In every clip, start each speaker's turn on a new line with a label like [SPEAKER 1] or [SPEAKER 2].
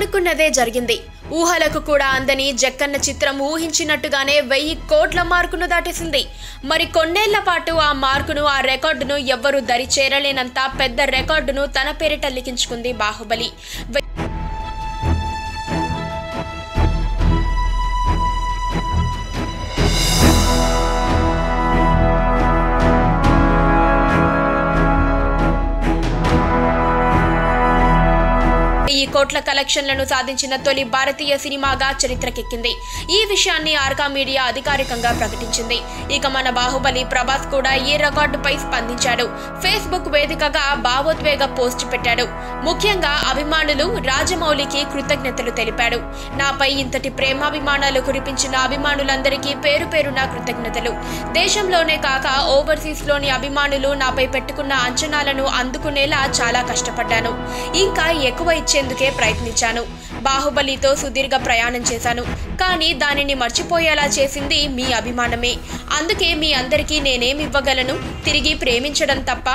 [SPEAKER 1] అనుకున్నదే జరిగింది. ఊహలకు కూడా అందని జక్కన్న చిత్రం ఊహించినట్టుగానే 1000 కోట్ల మార్కును దాటేసింది. మరి కొన్నేళ్ల పాటు ఆ మార్కును, ఆ రికార్డును ఎవ్వరూ దరి చేరలేనంత పెద్ద రికార్డును తన పేరిట లిఖించుకుంది బాహుబలి. ఈ కోట్ల కలెక్షన్లను సాధించిన తొలి భారతీయ సినిమాగా చరిత్రకెక్కింది. ఈ విషయాన్ని ఆర్కా మీడియా అధికారికంగా ప్రకటించింది. ఇక మన బాహుబలి ప్రభాస్ కూడా ఈ రికార్డుపై స్పందించాడు. ఫేస్బుక్ వేదికగా భావోద్వేగ పోస్ట్ పెట్టాడు. ముఖ్యంగా అభిమానులు రాజమౌళికి కృతజ్ఞతలు తెలిపాడు. నాపై ఇంతటి ప్రేమాభిమానాలు కురిపించిన అభిమానులందరికీ పేరు పేరున కృతజ్ఞతలు. దేశంలోనే కాక ఓవర్సీస్ లోని అభిమానులు నాపై పెట్టుకున్న అంచనాలను అందుకునేలా చాలా కష్టపడ్డాను. ఇంకా ఎక్కువ ఇచ్చేందుకే ప్రయత్నించాను. బాహుబలితో సుదీర్ఘ ప్రయాణం చేశాను. కానీ దానిని మర్చిపోయేలా చేసింది మీ అభిమానమే. అందుకే మీ అందరికీ నేనేమివ్వగలను? తిరిగి ప్రేమించడం తప్ప.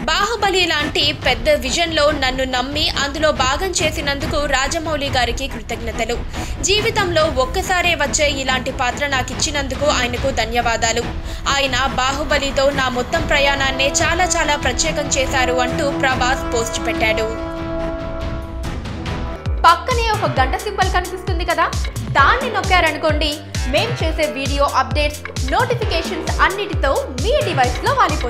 [SPEAKER 1] బాహుబలి లాంటి పెద్ద విజన్లో నన్ను నమ్మి అందులో భాగం చేసినందుకు రాజమౌళి గారికి కృతజ్ఞతలు. జీవితంలో ఒక్కసారే వచ్చే ఇలాంటి పాత్ర నాకిచ్చినందుకు ఆయనకు ధన్యవాదాలు. ఆయన బాహుబలితో నా మొత్తం ప్రయాణాన్నే చాలా చాలా ప్రత్యేకం చేశారు అంటూ ప్రభాస్ పోస్ట్ పెట్టాడు.
[SPEAKER 2] పక్కనే ఒక గంట సింబల్ కనిపిస్తుంది కదా, దాన్ని నొక్కారనుకోండి, మేం చేసే వీడియో అప్డేట్స్, నోటిఫికేషన్స్ అన్నిటితో మీ డివైస్లో వాలిపోతుంది.